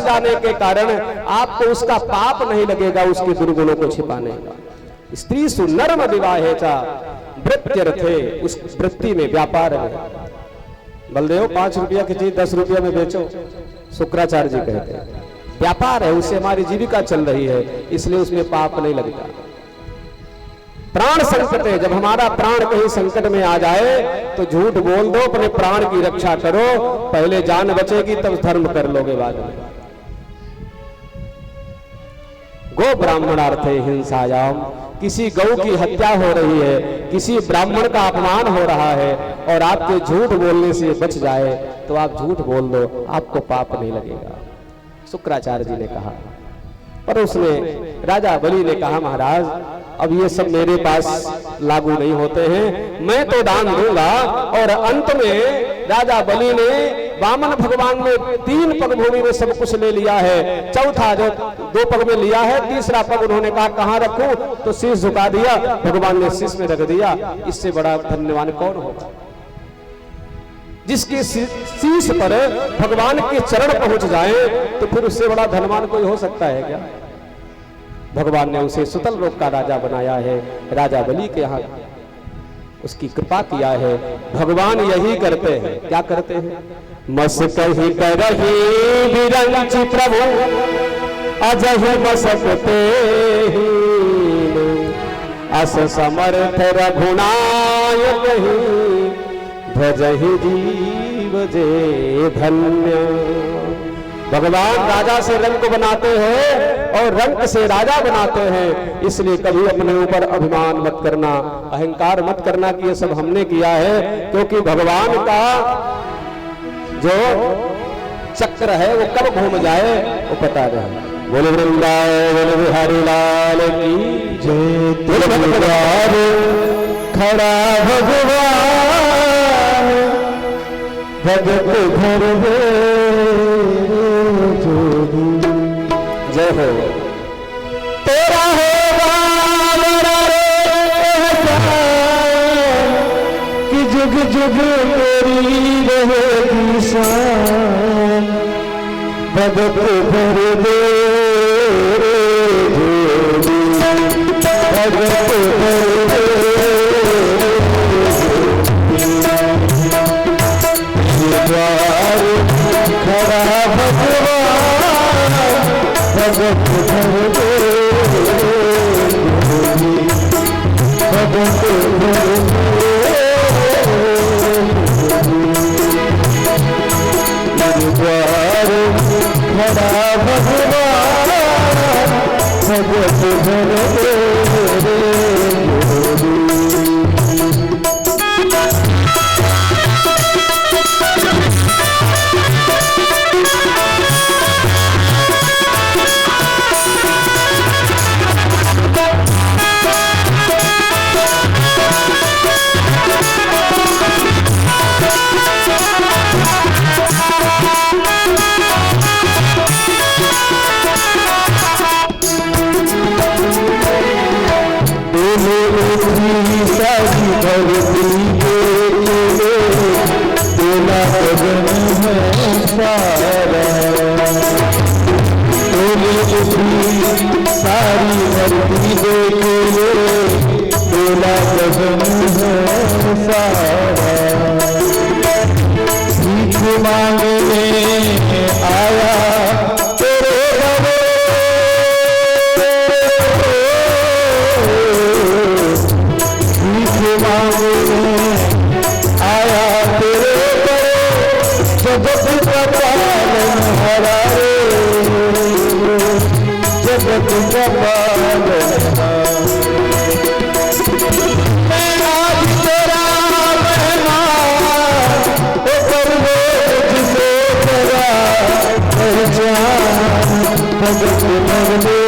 जाने के कारण आपको उसका पाप नहीं लगेगा उसके दुर्गुणों को छिपाने का। स्त्री सुनर्म विवाहे चा वृत्त्यर्थे, उस वृत्ति में व्यापार में। बलदेव 5 रुपया की चीज 10 रुपया में बेचो, शुक्राचार्य जी कहते हैं व्यापार है, उससे हमारी जीविका चल रही है, इसलिए उसमें पाप नहीं लगता। प्राण संकट है, जब हमारा प्राण कहीं संकट में आ जाए तो झूठ बोल दो, अपने प्राण की रक्षा करो, पहले जान बचेगी तब धर्म कर लोगे बाद में। गो ब्राह्मणार्थे हिंसायाम, किसी गौ की हत्या हो रही है, किसी ब्राह्मण का अपमान हो रहा है और आपके झूठ बोलने से बच जाए तो आप झूठ बोल दो, आपको पाप नहीं लगेगा। शुक्राचार्य जी ने कहा। पर उसने राजा बलि ने कहा महाराज अब ये सब मेरे पास लागू नहीं होते हैं, मैं तो दान दूंगा। और अंत में राजा बलि ने वामन भगवान ने 3 पग भूमि में सब कुछ ले लिया है, चौथा जो 2 पग में लिया है, तीसरा पग उन्होंने कहा कहां रखूं, तो शीश झुका दिया, भगवान ने शीश में रख दिया। इससे बड़ा धन्यवान कौन होगा? जिसके शीश पर भगवान के चरण पहुंच जाए तो फिर उससे बड़ा धनवान कोई हो सकता है क्या? भगवान ने उसे सुतल लोक का राजा बनाया है, राजा बलि के यहाँ उसकी कृपा किया है। भगवान यही करते हैं, क्या करते हैं? मस कही करही विरंच प्रभु अजहि मसकते अस समर्थ रघुनायक भजहि जीव जे धन्य। भगवान राजा से रंक बनाते हैं और रंक से राजा बनाते हैं, इसलिए कभी अपने ऊपर अभिमान मत करना, अहंकार मत करना कि ये सब हमने किया है, क्योंकि भगवान का जो चक्र है वो कब घूम जाए वो पता नहीं। बोले वृंदावन बिहारी लाल की जय। भगवान खड़ा भगवान भगत घर जय हो। तेरा होगा कि जुग जुग तेरी रहेगी शान, भगत भर दे भगत भर दे खड़ा भगवान भगत भर दे भगत भर द्वार खड़ा भगवान भगत भर दे। सारी धरती देखे बोला गगन है सारा, भीख मांगने आया तेरे घरे, भीख मांगने आया तेरे घरे, जगत का पालन हरा जगत का पालनहार। मैं आज तेरा मेहमान होकर जिसे तेरा पहचान, भगत भर दे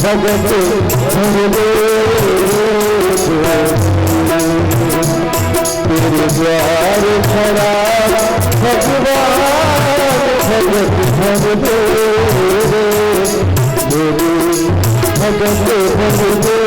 भगत भर दे तेरे द्वार खड़ा भगवान भगत भर दे भगत भर दे।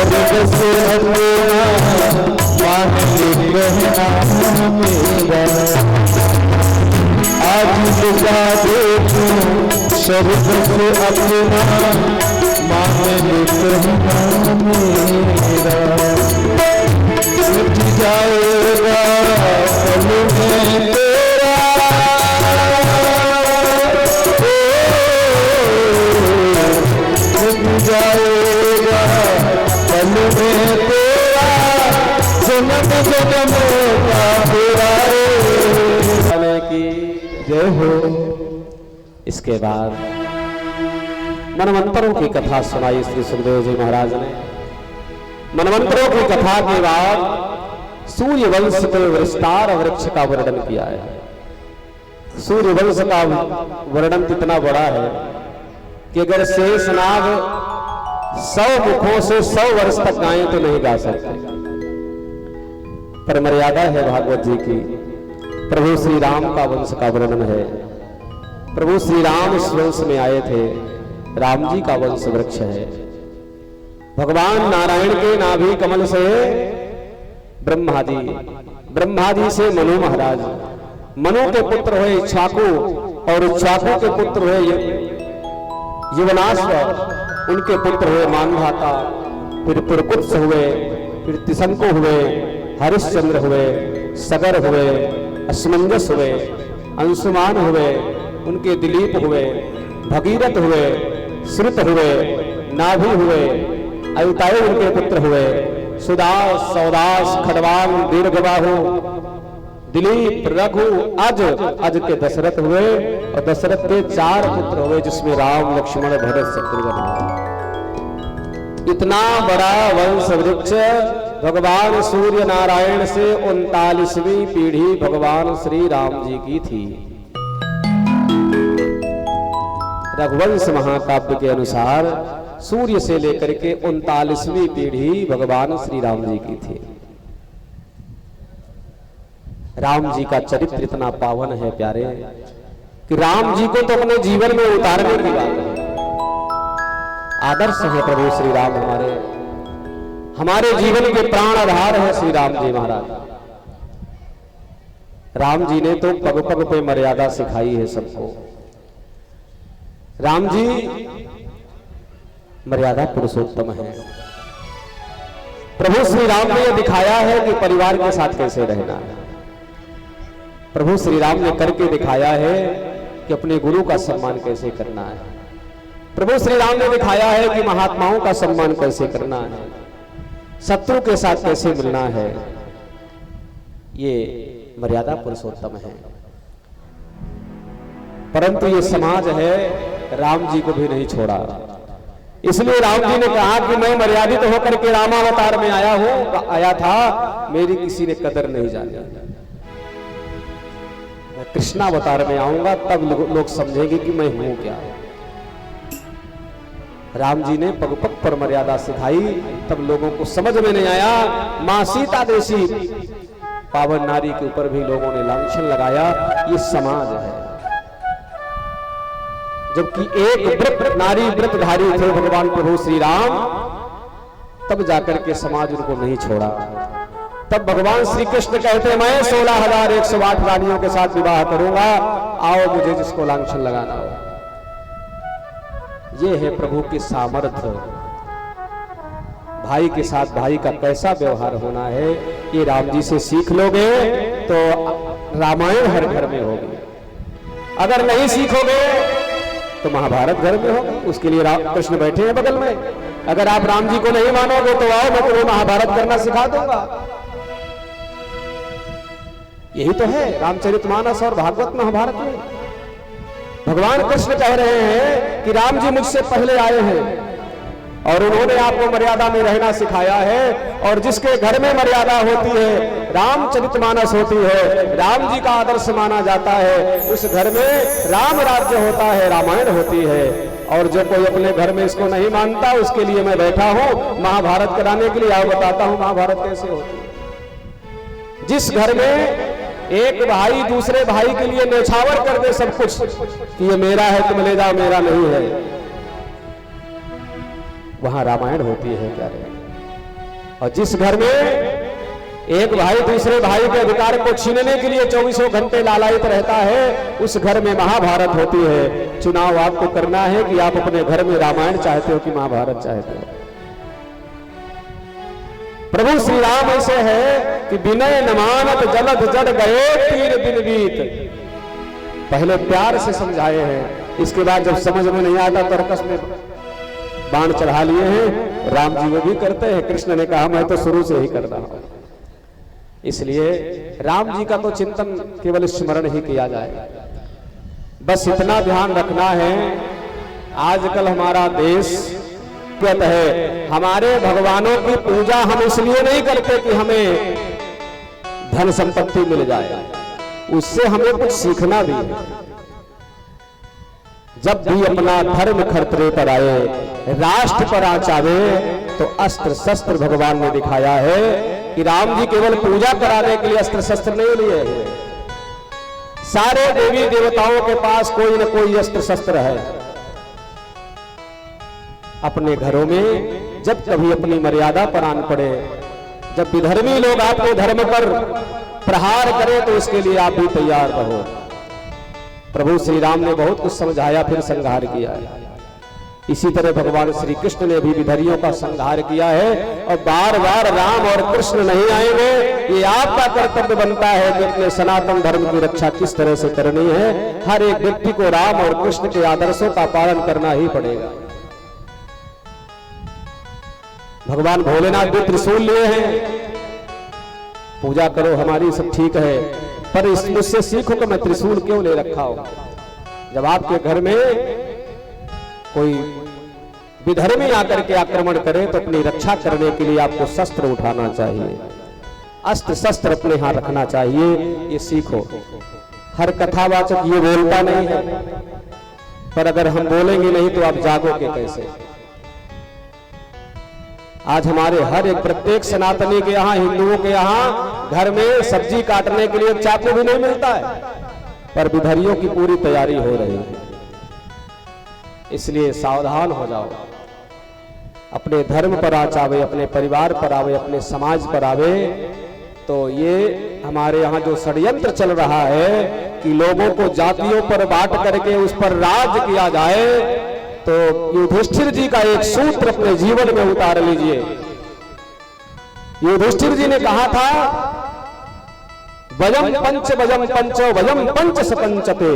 स्वर्ग से अपना मांग कहना मेरा, आज लुटा दे तू स्वर्ग से अपना मांग कहना मेरा। मिट जाएगा पल में तेरा, मिट जाएगा पल में तेरा, जन्म जन्म का तेरा की जय हो। इसके बाद मनवंतरों की कथा सुनाई श्री सुखदेव जी महाराज ने। मनवंतरों की कथा के बाद सूर्य वंश के विस्तार वृक्ष का वर्णन किया है। सूर्य वंश का वर्णन इतना बड़ा है कि अगर शेषनाग 100 मुखों से 100 वर्ष तक गाएं तो नहीं गा सकते, पर मर्यादा है भागवत जी की। प्रभु श्री राम का वंश का वर्णन है। प्रभु श्री राम इस वंश में आए थे, राम जी का वंश वृक्ष है। भगवान नारायण के नाभि कमल से ब्रह्मा जी से मनु महाराज, मनु के पुत्र हुए इक्ष्वाकु, और इक्ष्वाकु के पुत्र हुए युवनाश्व, उनके पुत्र हुए मानधाता, फिर पुरकुत्स हुए, फिर तिशंकु हुए, हरिश्चंद्र हुए, सगर हुए, असमंजस हुए, अंशुमान हुए, उनके दिलीप हुए, भगीरथ हुए, श्रुत हुए, नाभि हुए, अयुतायु उनके पुत्र हुए, सुदास, सौदास, खडवान, दीर्घबाहु, दिलीप, रघु, अज के दशरथ हुए, और दशरथ के 4 पुत्र हुए, जिसमें राम, लक्ष्मण, भरत, शत्रुघ्न हुए। इतना बड़ा वंश वृक्ष भगवान सूर्य नारायण से 39वीं पीढ़ी भगवान श्री राम जी की थी। रघुवंश महाकाव्य के अनुसार सूर्य से लेकर के 39वीं पीढ़ी भगवान श्री राम जी की थी। राम जी का चरित्र इतना पावन है प्यारे, कि राम जी को तो अपने जीवन में उतारने की बात है। आदर्श है प्रभु श्री राम, हमारे जीवन के प्राण आधार है श्री राम जी महाराज। राम जी ने तो पग पग पे मर्यादा सिखाई है सबको। राम जी मर्यादा पुरुषोत्तम है। प्रभु श्री राम ने यह दिखाया है कि परिवार के साथ कैसे रहना है। प्रभु श्री राम ने करके दिखाया है कि अपने गुरु का सम्मान कैसे करना है। प्रभु श्री राम ने दिखाया है कि महात्माओं का सम्मान कैसे करना है, शत्रु के साथ कैसे मिलना है। ये मर्यादा पुरुषोत्तम है। परंतु ये समाज है राम जी को भी नहीं छोड़ा। इसलिए राम जी ने कहा कि मैं मर्यादित होकर के रामावतार में आया था, मेरी किसी ने कदर नहीं जानी। मैं कृष्णावतार में आऊंगा तब लोग समझेंगे कि मैं हूं क्या। राम जी ने पग पग पर मर्यादा सिखाई, तब लोगों को समझ में नहीं आया। मां सीता जैसी पावन नारी के ऊपर भी लोगों ने लांछन लगाया। ये समाज है। जबकि एक व्रत नारी व्रतधारी थे भगवान प्रभु श्री राम, तब जाकर के समाज उनको नहीं छोड़ा। तब भगवान श्री कृष्ण कहते मैं 16,108 रानियों के साथ विवाह करूंगा, आओ मुझे जिसको लांछन लगाना हो। ये है प्रभु की सामर्थ्य। भाई के साथ भाई का कैसा व्यवहार होना है, ये राम जी से सीख लोगे तो रामायण हर घर में होगी। अगर नहीं सीखोगे तो महाभारत घर में होगा। उसके लिए कृष्ण बैठे हैं बगल में। अगर आप राम जी को नहीं मानोगे तो आओ, मैं तुम्हें महाभारत करना सिखा दूंगा। यही तो है रामचरितमानस और भागवत महाभारत में। भगवान कृष्ण कह रहे हैं कि राम जी मुझसे पहले आए हैं और उन्होंने आपको मर्यादा में रहना सिखाया है। और जिसके घर में मर्यादा होती है, रामचरितमानस होती है, राम जी का आदर्श माना जाता है, उस घर में राम राज्य होता है, रामायण होती है। और जो कोई अपने घर में इसको नहीं मानता, उसके लिए मैं बैठा हूं महाभारत कराने के लिए। आओ बताता हूं महाभारत कैसे होती है। जिस घर में एक भाई दूसरे भाई के लिए न्यौछावर कर दे सब कुछ कि ये मेरा है तुम ले जाओ, मेरा नहीं है, वहां रामायण होती है प्यारे। और जिस घर में एक भाई दूसरे भाई के अधिकार को छीनने के लिए 24 घंटे लालायित रहता है, उस घर में महाभारत होती है। चुनाव आपको करना है कि आप अपने घर में रामायण चाहते हो कि महाभारत चाहते हो। प्रभु श्री राम ऐसे है कि विनय न मानत जलद जड़ गए 3 दिन बीत। पहले प्यार से समझाए हैं, इसके बाद जब समझ में नहीं आता तर्कस में बाण चढ़ा लिए हैं। राम जी वो भी करते हैं, कृष्ण ने कहा मैं तो शुरू से ही कर रहा हूं। इसलिए राम जी का तो चिंतन केवल स्मरण ही किया जाए। बस इतना ध्यान रखना है, आजकल हमारा देश कहता है हमारे भगवानों की पूजा हम इसलिए नहीं करते कि हमें धन संपत्ति मिल जाए, उससे हमें कुछ सीखना भी है। जब भी अपना धर्म खतरे पर आए, राष्ट्र पर आचावे, तो अस्त्र शस्त्र भगवान ने दिखाया है कि राम जी केवल पूजा कराने के लिए अस्त्र शस्त्र नहीं लिए हुए, सारे देवी देवताओं के पास कोई न कोई अस्त्र शस्त्र है। अपने घरों में जब कभी अपनी मर्यादा पर आन पड़े, जब विधर्मी लोग आपके धर्म पर प्रहार करें, तो उसके लिए आप भी तैयार रहो। प्रभु श्री राम ने बहुत कुछ समझाया, फिर संहार किया। इसी तरह भगवान श्री कृष्ण ने भी विधर्मियों का संहार किया है। और बार बार राम और कृष्ण नहीं आएंगे, ये आपका कर्तव्य बनता है कि अपने सनातन धर्म की रक्षा किस तरह से करनी है। हर एक व्यक्ति को राम और कृष्ण के आदर्शों का पालन करना ही पड़ेगा। भगवान भोलेनाथ भी त्रिशूल लिए हैं, पूजा करो हमारी सब ठीक है, पर मुझसे सीखो कि मैं त्रिशूल क्यों ले रखा हूं। जब आपके घर में कोई विधर्मी आकर के आक्रमण करे, तो अपनी रक्षा करने के लिए आपको शस्त्र उठाना चाहिए, अस्त्र शस्त्र अपने यहां रखना चाहिए। ये सीखो। हर कथावाचक ये बोलता नहीं है, पर अगर हम बोलेंगे नहीं तो आप जागोगे कैसे। आज हमारे हर एक प्रत्येक सनातनी के यहाँ, हिंदुओं के यहाँ घर में सब्जी काटने के लिए चाकू भी नहीं मिलता है, पर विधर्मियों की पूरी तैयारी हो रही है। इसलिए सावधान हो जाओ। अपने धर्म पर आचावे, अपने परिवार पर आवे, अपने समाज पर आवे, तो ये हमारे यहाँ जो षड्यंत्र चल रहा है कि लोगों को जातियों पर बांट करके उस पर राज किया जाए, तो युधिष्ठिर जी का एक सूत्र अपने जीवन में उतार लीजिए। युधिष्ठिर जी ने कहा था, वजम पंच वजम पंचो वजम पंच सपंचते।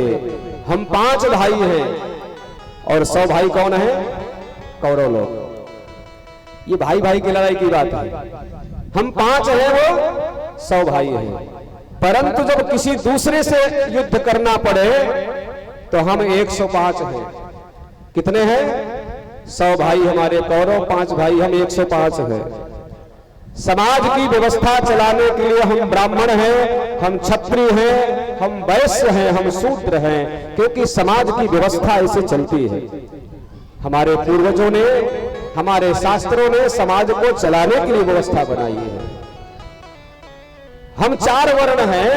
हम 5 भाई हैं, और 100 भाई कौन है? कौरव लोग। ये भाई भाई की लड़ाई की बात है। हम 5 हैं, वो 100 भाई हैं। परंतु जब किसी दूसरे से युद्ध करना पड़े, तो हम 105 हैं। कितने हैं? 100 भाई हमारे कौरव, 5 भाई हम, 105 हैं। समाज की व्यवस्था चलाने के लिए हम ब्राह्मण हैं, हम क्षत्रिय हैं, हम वैश्य हैं, हम शूद्र हैं, क्योंकि समाज की व्यवस्था ऐसे चलती है। हमारे पूर्वजों ने, हमारे शास्त्रों ने समाज को चलाने के लिए व्यवस्था बनाई है। हम 4 वर्ण हैं,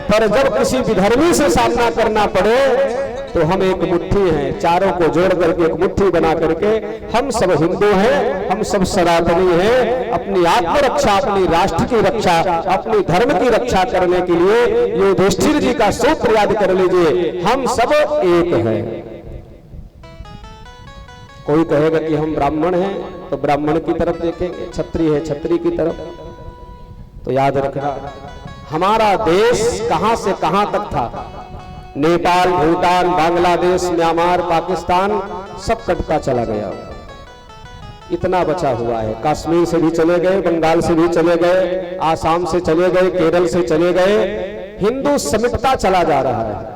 पर जब किसी विधर्मी से सामना करना पड़े, तो हम एक मुट्ठी हैं। चारों को जोड़ करके एक मुट्ठी बना करके हम सब हिंदू हैं, हम सब सनातनी हैं। अपनी आत्मरक्षा, अपनी राष्ट्र की रक्षा, अपनी धर्म की रक्षा करने के लिए युधिष्ठिर जी का सूत्र याद कर लीजिए, हम सब एक हैं। कोई कहेगा कि हम ब्राह्मण हैं, तो ब्राह्मण की तरफ देखेंगे, क्षत्रिय है क्षत्रिय की तरफ। तो याद रखना, हमारा देश कहां से कहां तक था। नेपाल, भूटान, बांग्लादेश, म्यांमार, पाकिस्तान सब कटता चला गया, इतना बचा हुआ है। कश्मीर से भी चले गए, बंगाल से भी चले गए, आसाम से चले गए, केरल से चले गए। हिंदू समिटता चला जा रहा है।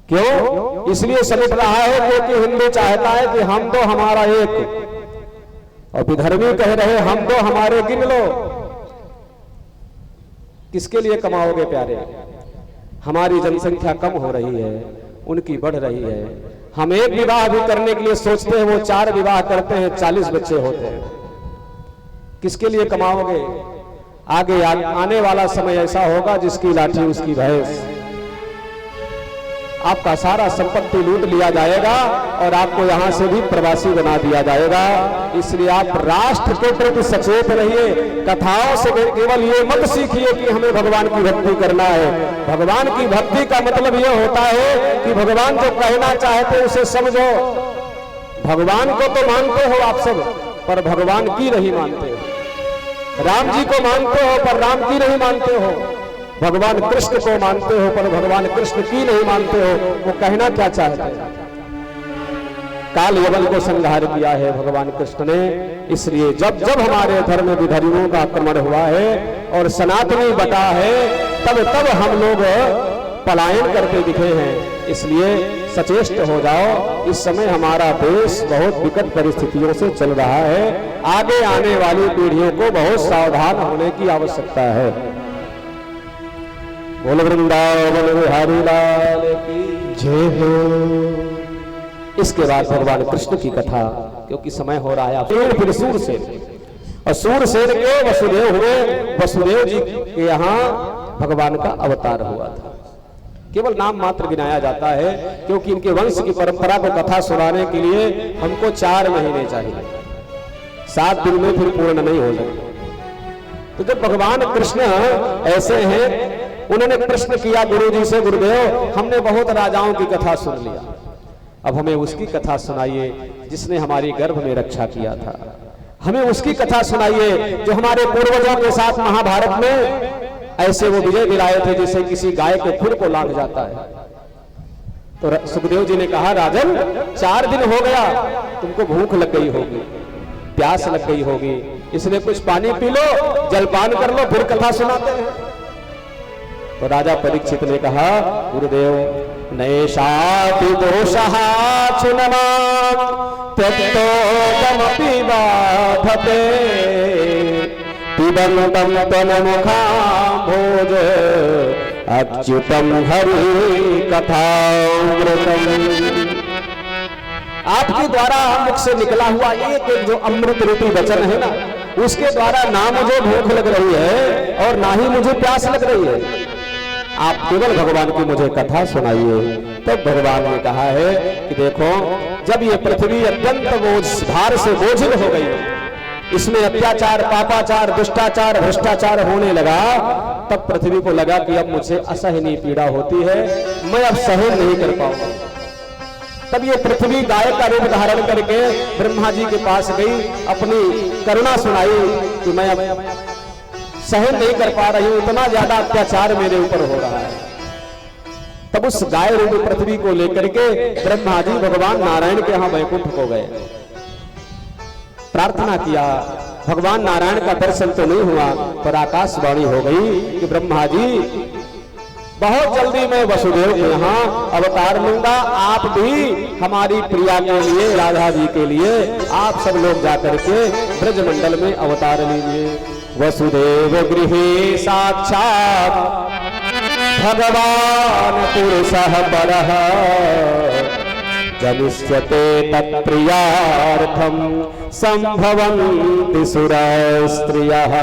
क्यों? इसलिए समिट रहा है क्योंकि हिंदू चाहता है कि हम दो हमारा एक, और विधर्मी कह रहे हम दो हमारे गिन लो। किसके लिए कमाओगे प्यारे? हमारी जनसंख्या कम हो रही है, उनकी बढ़ रही है। हम एक विवाह भी करने के लिए सोचते हैं, वो 4 विवाह करते हैं, 40 बच्चे होते हैं। किसके लिए कमाओगे? आगे आने वाला समय ऐसा होगा जिसकी लाठी उसकी भैंस। आपका सारा संपत्ति लूट लिया जाएगा और आपको यहाँ से भी प्रवासी बना दिया जाएगा। इसलिए आप राष्ट्र के प्रति सचेत रहिए। कथाओं से केवल ये मत सीखिए कि हमें भगवान की भक्ति करना है। भगवान की भक्ति का मतलब ये होता है कि भगवान जो कहना चाहते उसे समझो। भगवान को तो मानते हो आप सब, पर भगवान की नहीं मानते हो। राम जी को मानते हो पर राम की नहीं मानते हो। भगवान कृष्ण को मानते हो पर भगवान कृष्ण की नहीं मानते हो। वो कहना क्या चाहते हैं? काल यवन को संहार किया है भगवान कृष्ण ने। इसलिए जब जब हमारे धर्म विधर्मियों का आक्रमण हुआ है और सनातनी बटा है, तब तब हम लोग पलायन करते दिखे हैं। इसलिए सचेष्ट हो जाओ। इस समय हमारा देश बहुत विकट परिस्थितियों से चल रहा है। आगे आने वाली पीढ़ियों को बहुत सावधान होने की आवश्यकता है। बोल वृंदावन बिहारी लाल की जय हो। इसके बाद भगवान कृष्ण की कथा, क्योंकि समय हो रहा है। फिर सूरसेन, और सूरसेन के वसुदेव हुए। वसुदेव जी के यहाँ भगवान का अवतार हुआ था। केवल नाम मात्र गिनाया जाता है, क्योंकि इनके वंश की परंपरा को कथा सुनाने के लिए हमको 4 महीने चाहिए। 7 दिन में फिर पूर्ण नहीं हो सकते। तो जब भगवान कृष्ण ऐसे हैं, उन्होंने प्रश्न किया गुरु जी से, गुरुदेव हमने बहुत राजाओं की कथा सुन लिया, अब हमें उसकी कथा सुनाइए जिसने हमारी गर्भ में रक्षा किया था। हमें उसकी कथा सुनाइए जो हमारे पूर्वजों के साथ महाभारत में ऐसे वो विजय दिलाए थे जैसे किसी गाय के खुर को लांघ जाता है। तो सुखदेव जी ने कहा, राजन 4 दिन हो गया, तुमको भूख लग गई होगी, प्यास लग गई होगी, इसलिए कुछ पानी पी लो, जलपान कर लो, फिर कथा सुनाते हैं। तो राजा परीक्षित ने कहा, गुरुदेव नैषापि दोषः चुनमां त्यक्तोऽहमपि बाधते पिबन्तं तन्मुखाम्भोज अच्युतं हरि कथामृतम्। आपके द्वारा मुख से निकला हुआ एक एक जो अमृत रूपी वचन है ना, उसके द्वारा ना मुझे भूख लग रही है और ना ही मुझे प्यास लग रही है। आप केवल भगवान की मुझे कथा सुनाइए। तब भगवान ने कहा है कि देखो, जब ये पृथ्वी अत्यंत बोझ भार से बोझिल हो गई, इसमें अत्याचार, पापाचार, दुष्टाचार, भ्रष्टाचार होने लगा, तब पृथ्वी को लगा कि अब मुझे असहनीय पीड़ा होती है, मैं अब सहन नहीं कर पाऊंगा। तब ये पृथ्वी गाय का रूप धारण करके ब्रह्मा जी के पास गई, अपनी करुणा सुनाई कि मैं अब सहन नहीं कर पा रही हूं, इतना ज्यादा अत्याचार मेरे ऊपर हो रहा है। तब उस गाय रूपी पृथ्वी को लेकर के ब्रह्मा जी भगवान नारायण के यहां वैकुंठ को गए, प्रार्थना किया। भगवान नारायण का दर्शन तो नहीं हुआ, पर आकाशवाणी हो गई कि ब्रह्मा जी बहुत जल्दी मैं वसुदेव के यहाँ अवतार लूंगा, आप भी हमारी प्रिया के लिए, राधा जी के लिए आप सब लोग जाकर के ब्रजमंडल में अवतार लीजिए। वसुदेव गृहे साक्षात् भगवान पुरुषः परः जनिष्यते तत्प्रियार्थं संभवन्ति सुरस्त्रियः।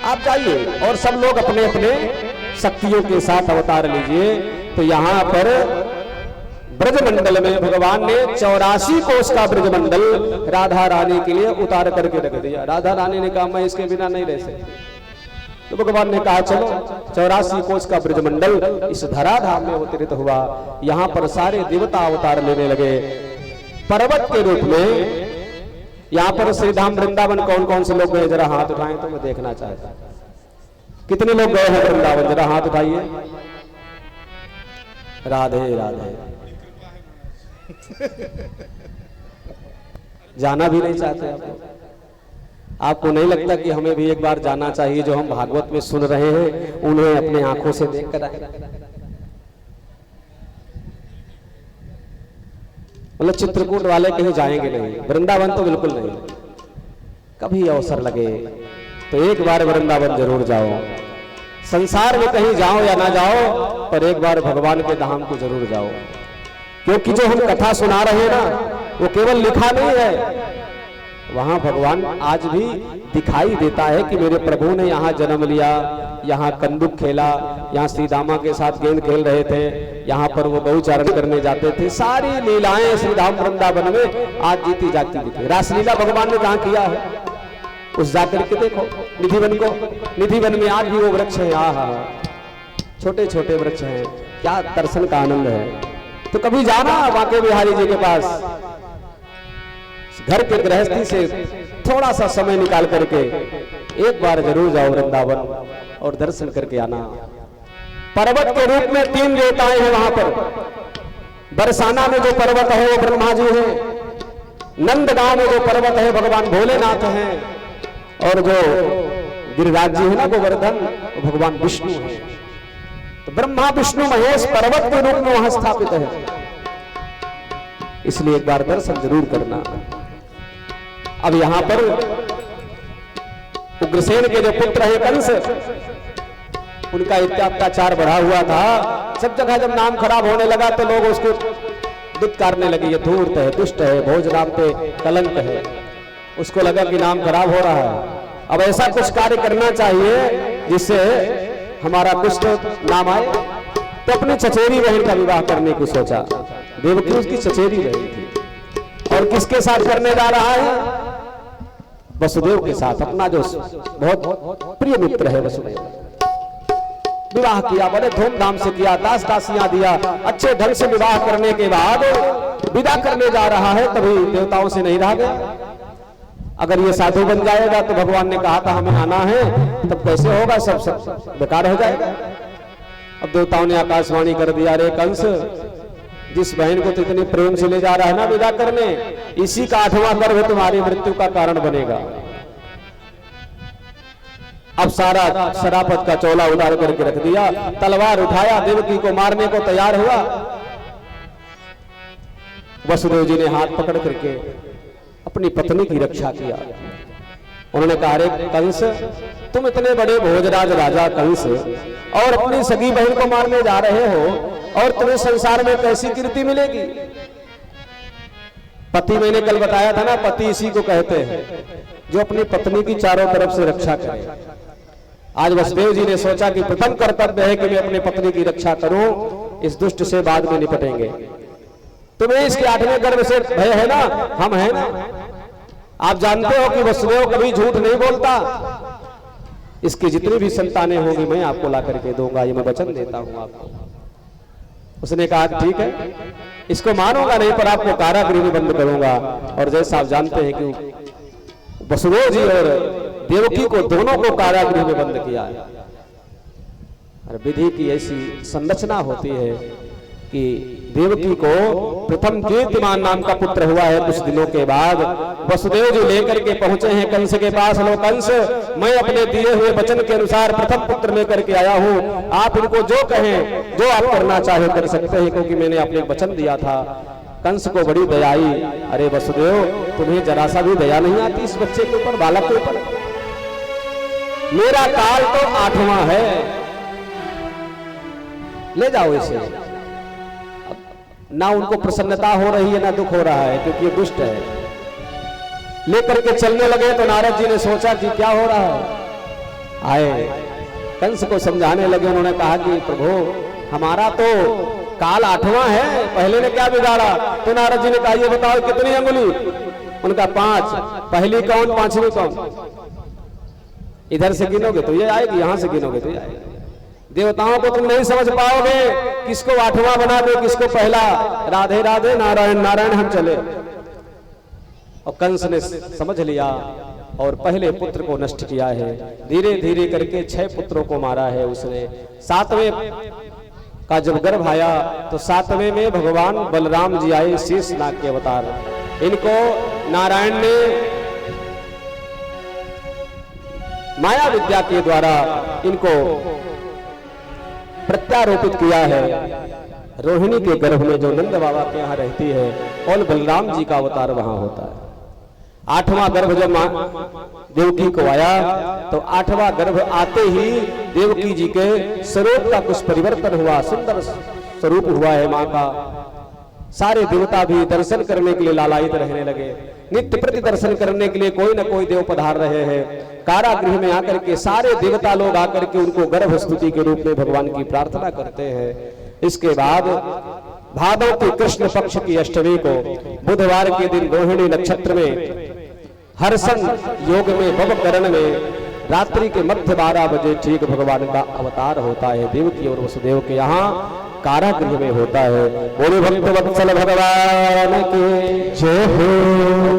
आप जाइए और सब लोग अपने अपने शक्तियों के साथ अवतार लीजिए। तो यहाँ पर ब्रजमंडल में भगवान ने 84 कोष का ब्रजमंडल राधा रानी के लिए उतार करके रख दिया। राधा रानी ने कहा, मैं इसके बिना नहीं रह सकती। तो भगवान ने कहा, चलो 84 कोष का ब्रजमंडल इस धराधाम में अवतरित हुआ। यहाँ पर सारे देवता अवतार लेने लगे पर्वत के रूप में। यहाँ पर श्रीधाम वृंदावन कौन कौन से लोग गए, जरा हाथ उठाएं तो मैं देखना चाहता हूं। कितने लोग गए हैं वृंदावन, जरा हाथ उठाइए। राधे राधे। जाना भी नहीं चाहते आप लोग? आपको नहीं लगता कि हमें भी एक बार जाना चाहिए? जो हम भागवत में सुन रहे हैं उन्हें अपने आंखों से देख कर आए। मतलब चित्रकूट वाले कहीं जाएंगे नहीं, वृंदावन तो बिल्कुल नहीं। कभी अवसर लगे तो एक बार वृंदावन जरूर जाओ। संसार में कहीं जाओ या ना जाओ, पर एक बार भगवान के धाम को जरूर जाओ। क्योंकि जो हम कथा सुना रहे हैं ना, वो केवल लिखा नहीं है, वहां भगवान आज भी दिखाई देता है कि मेरे प्रभु ने यहाँ जन्म लिया, यहाँ कंदुक खेला, यहाँ श्री दामा के साथ गेंद खेल रहे थे, यहाँ पर वो गौचारण करने जाते थे। सारी लीलाएं श्री धाम वृंदावन में आज जीती जाती दिखी। रासलीला भगवान ने कहाँ किया है, उस जाकर के देखो निधिवन को। निधिवन में आज भी वो वृक्ष है, आहा छोटे छोटे वृक्ष हैं, क्या दर्शन का आनंद है। तो कभी जाना बांके बिहारी जी के पास, घर के गृहस्थी से थोड़ा सा समय निकाल करके एक बार जरूर जाओ वृंदावन और दर्शन करके आना। पर्वत के रूप में 3 देवताएं हैं वहां पर। बरसाना में जो पर्वत है वो ब्रह्मा जी है, नंदगांव में जो पर्वत है भगवान भोलेनाथ हैं, और जो गिरिराज जी है ना गोवर्धन, वो भगवान विष्णु है। तो ब्रह्मा विष्णु महेश पर्वत के रूप में वहां स्थापित है, इसलिए एक बार दर्शन जरूर करना। अब यहां पर उग्रसेन के जो पुत्र है कंस, उनका इतना अत्याचार बढ़ा हुआ था। सब जगह जब नाम खराब होने लगा तो लोग उसको दुत्कारने लगे, ये धूर्त है, दुष्ट है, भोज नाम पे कलंक है। उसको लगा कि नाम खराब हो रहा है, अब ऐसा कुछ कार्य करना चाहिए जिससे हमारा कुछ तो नाम आए। तो अपनी चचेरी बहन का विवाह करने की सोचा। देवकी उसकी चचेरी बहन थी, और किसके साथ करने जा रहा है, वसुदेव के साथ, अपना जो बहुत प्रिय मित्र है वसुदेव। विवाह किया, बड़े धूमधाम से किया, दास दासियां दिया, अच्छे ढंग से विवाह करने के बाद विदा करने जा रहा है, तभी देवताओं से नहीं रहा गया। अगर ये साधु बन जाएगा तो भगवान ने कहा था हमें आना है, तब कैसे होगा, सब बेकार हो जाएगा। अब देवताओं ने आकाशवाणी कर दिया, अरे कंस, जिस बहन को तो इतने प्रेम से ले जा रहा है ना विदा करने, इसी का 8वां गर्भ तुम्हारी मृत्यु का कारण बनेगा। अब सारा शराफत का चोला उतार करके रख दिया, तलवार उठाया, देवकी को मारने को तैयार हुआ। वसुदेव जी ने हाथ पकड़ करके अपनी पत्नी की रक्षा किया। उन्होंने कहा, अरे कंस, तुम इतने बड़े भोजराज राजा कंस और अपनी सगी बहन को मारने जा रहे हो, और तुम्हें संसार में कैसी कीर्ति मिलेगी। पति, मैंने कल बताया था ना, पति इसी को कहते हैं जो अपनी पत्नी की चारों तरफ से रक्षा करे। आज वसुदेव जी ने सोचा कि प्रथम कर्तव्य है कि मैं अपनी पत्नी की रक्षा करूं, इस दुष्ट से बाद में निपटेंगे। तुम्हें इसके 8वें गर्भ से भय है ना, हम हैं ना। आप जानते हो कि वसुदेव कभी झूठ नहीं बोलता। इसकी जितनी भी संतानें होंगी मैं आपको ला करके दूंगा, ये मैं वचन देता हूं आपको। उसने कहा ठीक है, इसको मानूंगा नहीं, पर आपको कारागृह में बंद करूंगा। और जैसा आप जानते हैं कि वसुदेव जी और देवकी को दोनों को कारागृह में बंद किया है। और विधि की ऐसी संरचना होती है कि देवकी को प्रथम कीर्तिमान नाम का पुत्र हुआ है। कुछ दिनों के बाद वसुदेव जी लेकर के पहुंचे हैं कंस के पास। लो कंस, मैं अपने दिए हुए वचन के अनुसार प्रथम पुत्र लेकर के आया हूं, आप इनको जो कहें, जो आप करना चाहे कर सकते हैं, क्योंकि मैंने आपने एक वचन दिया था। कंस को बड़ी दया आई। अरे वसुदेव, तुम्हें जरा सा भी दया नहीं आती इस बच्चे के ऊपर, बालक के ऊपर? मेरा काल तो 8वां है, ले जाओ इसे। ना उनको प्रसन्नता हो रही है ना दुख हो रहा है, क्योंकि ये दुष्ट है। लेकर के चलने लगे तो नारद जी ने सोचा कि क्या हो रहा है। आए कंस को समझाने लगे। उन्होंने कहा कि प्रभु, हमारा तो काल 8वां है, पहले ने क्या बिगाड़ा? तो नारद जी ने कहा, ये बताओ कितनी अंगुली? उनका 5। पहली कौन, 5वीं कौन? इधर से गिनोगे तो ये आएगी, यहां से गिनोगे तो ये आएगी। देवताओं को तुम नहीं समझ पाओगे, किसको 8वां बना दो, किसको पहला। राधे राधे, नारायण नारायण, हम चले। और कंस ने समझ लिया और पहले पुत्र को नष्ट किया है। धीरे धीरे करके 6 पुत्रों को मारा है उसने। 7वें का जब गर्भ आया तो 7वें में भगवान बलराम जी आए, शेषनाग के अवतार। इनको नारायण ने माया विद्या के द्वारा इनको प्रत्यारोपित किया है। रोहिणी के गर्भ में जो नंद बाबा के यहाँ रहती है, और बलराम जी का अवतार वहां होता है। 8वां गर्भ जब देवकी को आया तो 8वां गर्भ आते ही देवकी जी के स्वरूप का कुछ परिवर्तन हुआ, सुंदर स्वरूप हुआ है मां का। सारे देवता भी दर्शन करने के लिए लालायित रहने लगे। नित्य प्रति दर्शन करने के लिए कोई न कोई देव पधार रहे हैं। कारागृह में आकर के सारे देवता लोग आकर के उनको गर्भ स्तुति के रूप में भगवान की प्रार्थना करते हैं। इसके बाद भादव के कृष्ण पक्ष की अष्टमी को बुधवार के दिन रोहिणी नक्षत्र में हर्षण योग में भवकरण में रात्रि के मध्य 12 बजे ठीक भगवान का अवतार होता है। देवकी और वसुदेव के यहाँ कारागृह में होता है। बोलो भक्त वत्सल भगवान के जय हो।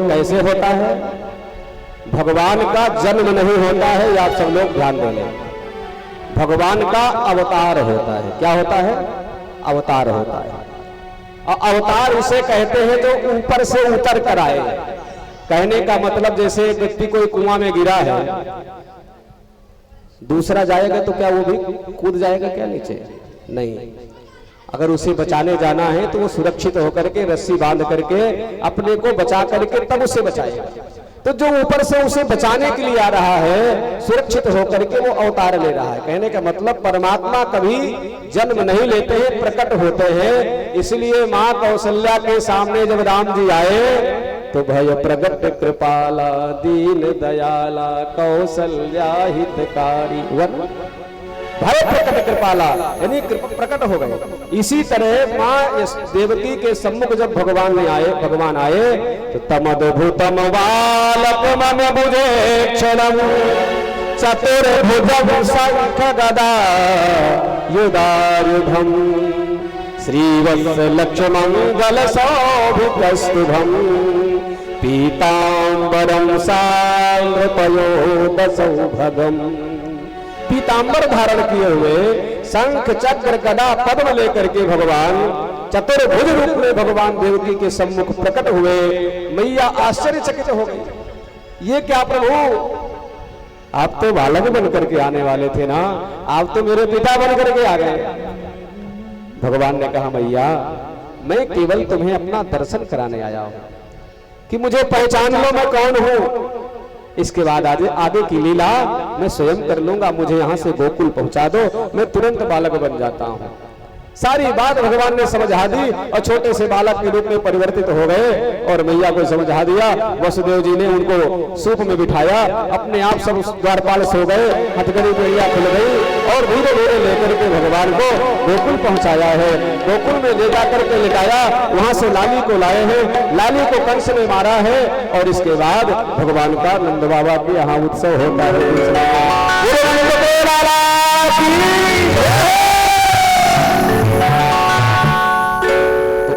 कैसे होता है? भगवान का जन्म नहीं होता है, आप सब लोग ध्यान देंगे। भगवान का अवतार होता है। क्या होता है? अवतार होता है। और अवतार उसे कहते हैं जो ऊपर से उतर कर आए। कहने का मतलब जैसे व्यक्ति कोई कुआं में गिरा है, दूसरा जाएगा तो क्या वो भी कूद जाएगा क्या नीचे? नहीं, अगर उसे बचाने जाना है तो वो सुरक्षित होकर के रस्सी बांध करके अपने को बचा करके तब उसे बचाएगा। तो जो ऊपर से उसे बचाने के लिए आ रहा है, सुरक्षित होकर के वो अवतार ले रहा है। कहने का मतलब परमात्मा कभी जन्म नहीं लेते हैं, प्रकट होते हैं। इसलिए मां कौशल्या के सामने जब राम जी आए तो भय प्रगट कृपाला दीन दयाला कौशल्या हितकारी भय प्रकट कृपाला, यानी प्रकट हो गए। इसी तरह मां देवकी के सम्मुख जब भगवान आए तो तमद्भुतम बालक मन बुझे क्षणम चतुर्भुजं शंख गदा युधायुधम श्रीवत्स लक्ष्मंगल सौभिप्रस्तुभम पीतांबरम साल्पयोदसौभगम। पीतांबर धारण किए हुए शंख चक्र गदा पद्म लेकर के भगवान चतुर्भुज रूप में भगवान देवकी के सम्मुख प्रकट हुए। मैया आश्चर्यचकित हो गई। ये क्या प्रभु, आप तो बालक बन करके आने वाले थे ना, आप तो मेरे पिता बन करके आ गए। भगवान ने कहा मैया मैं केवल तुम्हें अपना दर्शन कराने आया हूं कि मुझे पहचान लो मैं कौन हूं। इसके बाद आगे की लीला मैं स्वयं कर लूंगा। मुझे यहां से गोकुल पहुंचा दो, मैं तुरंत बालक बन जाता हूं। सारी बात भगवान ने समझा दी और छोटे से बालक के रूप में परिवर्तित हो गए और मैया को समझा दिया। वसुदेव जी ने उनको सूप में बिठाया, अपने आप सब द्वारपाल सो गए, हथकड़ी मैया खुल गई और धीरे धीरे लेकर के भगवान को गोकुल पहुंचाया है। गोकुल में ले जाकर के लिटाया, वहां से लाली को लाए हैं, लाली को कंस में मारा है और इसके बाद भगवान का नंद बाबा के यहाँ उत्सव होता है।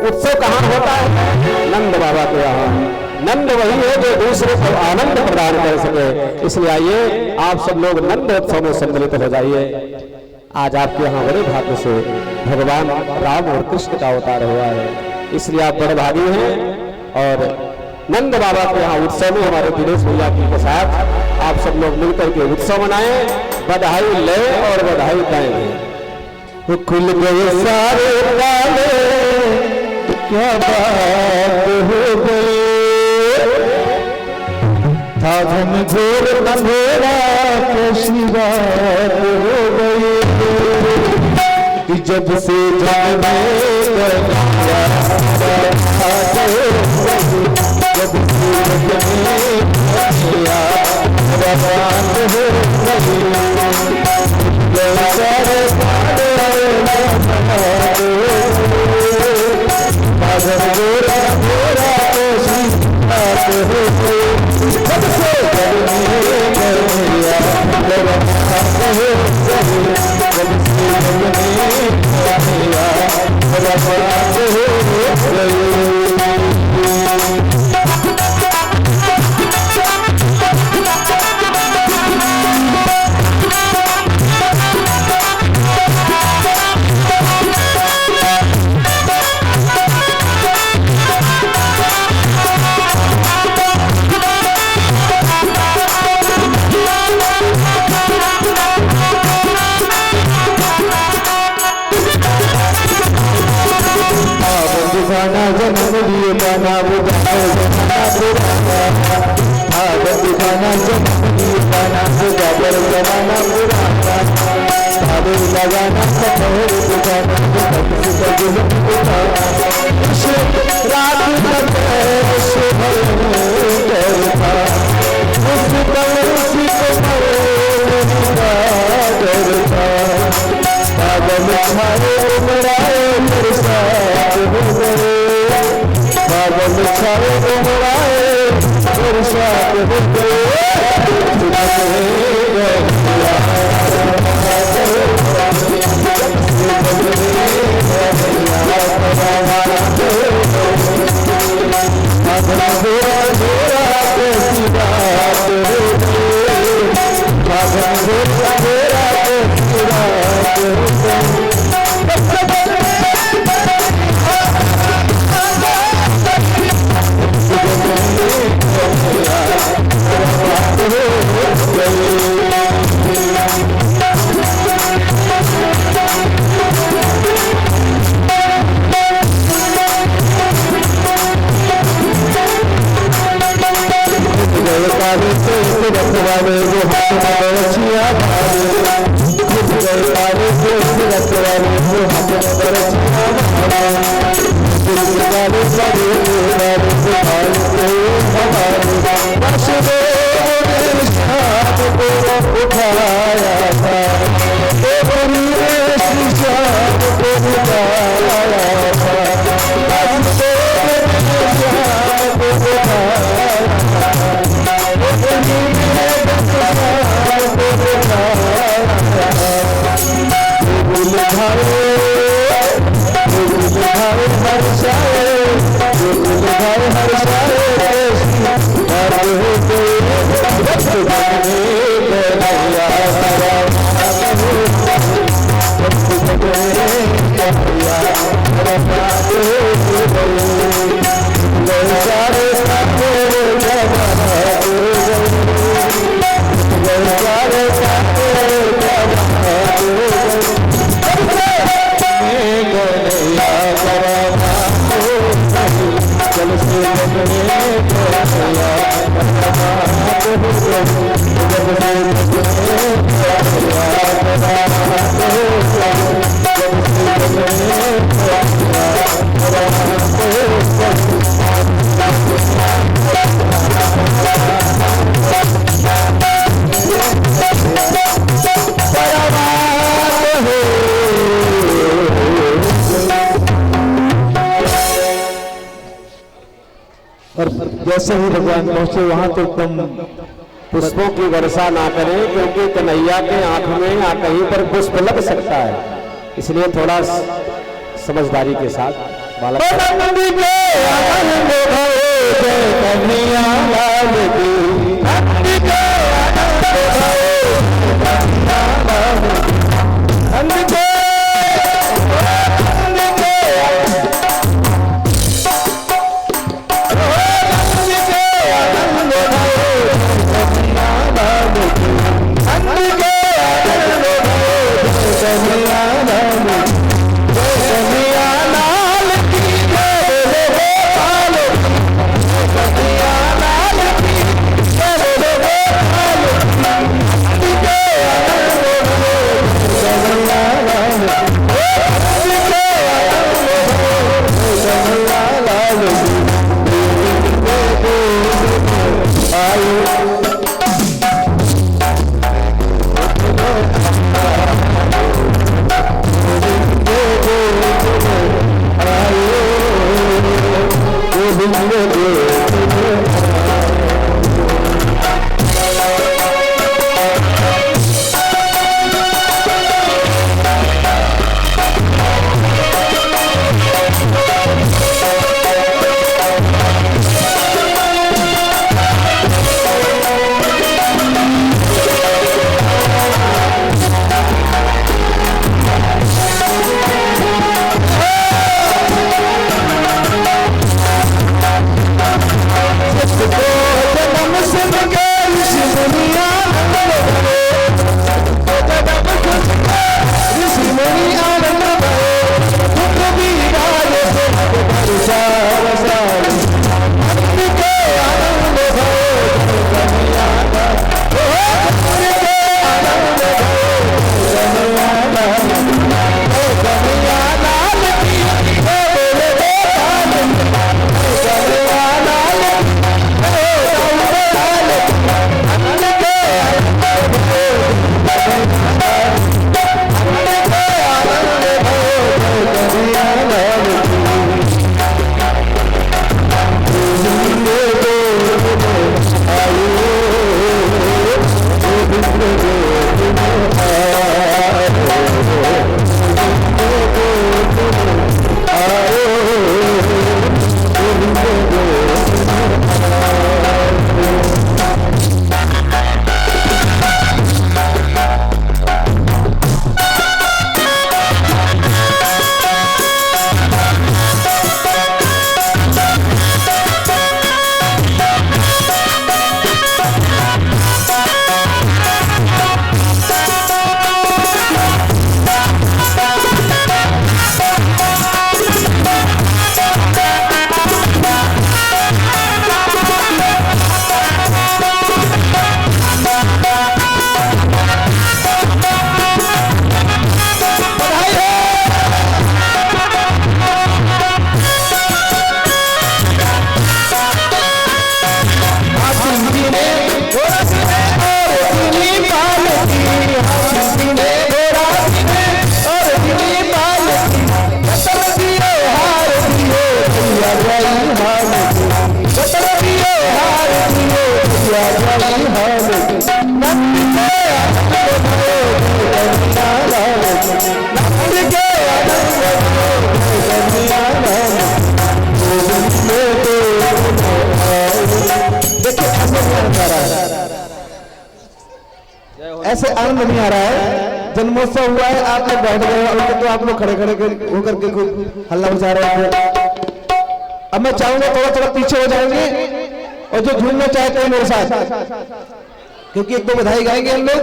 उत्सव कहाँ होता है? नंद बाबा के यहाँ। नंद वही है जो दूसरे को आनंद प्रदान कर सके। इसलिए आइए आप सब लोग नंद उत्सव में सम्मिलित हो जाइए। आज आपके यहाँ बड़े भाग्य से भगवान राम और कृष्ण का अवतार हुआ है, इसलिए आप बड़े भागी हैं। और नंद बाबा के यहाँ उत्सव में हमारे दिनेश भैया जी के साथ आप सब लोग मिलकर के उत्सव मनाएं, बधाई ले और बधाई गाएंगे। खुल गए सारे ताले, क्या बात हो गई, था घनघोर अंधेरा कैसी बात हो गई, जब से जाने गया जब से रवान हो जन्म दिए बना बुझाए जमाना पुराना, भागवत दिखाना जन्म दिए बना बुझाकर जमाना पुराना, भागवत लगाना कठोर बुझाना बादल छाए डुमराए बरसात हो गए और जैसे ही भगवान पहुंचे वहां तो एकदम पुष्पों की वर्षा ना करें, क्योंकि कन्हैया के आंख में या कहीं पर पुष्प लग सकता है, इसलिए थोड़ा समझदारी के साथ बालक ऐसे आनंद नहीं आ रहा है। जन्मोत्सव हुआ है, आप लोग बैठ गए और तो आप लोग खड़े खड़े होकर के खूब हल्ला मचा रहे थे। अब मैं चाहूंगा थोड़ा थोड़ा पीछे हो जाएंगे और जो झूमना चाहते हैं मेरे साथ, क्योंकि एक दो बधाई गाएंगे हम लोग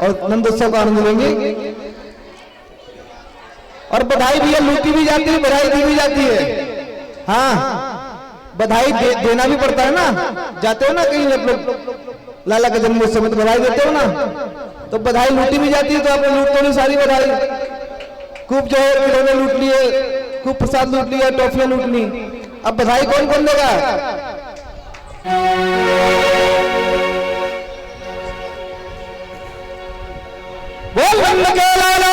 और नंदोत्सव का आनंद लेंगे। और बधाई भी है, लूटी भी जाती है, बधाई दी भी जाती है। हाँ, बधाई देना भी पड़ता है ना। जाते हो ना कहीं आप लोग लाला के जन्मोत्सव में तो बधाई देते हो ना, तो बधाई लूटी भी जाती है। तो आपने लूट तो नहीं सारी बधाई, खूब जो है खिलौने लूट लिए, खूब प्रसाद लूट लिया, टॉफियां लूट ली। अब बधाई कौन कौन देगा? बोल नंद के लाला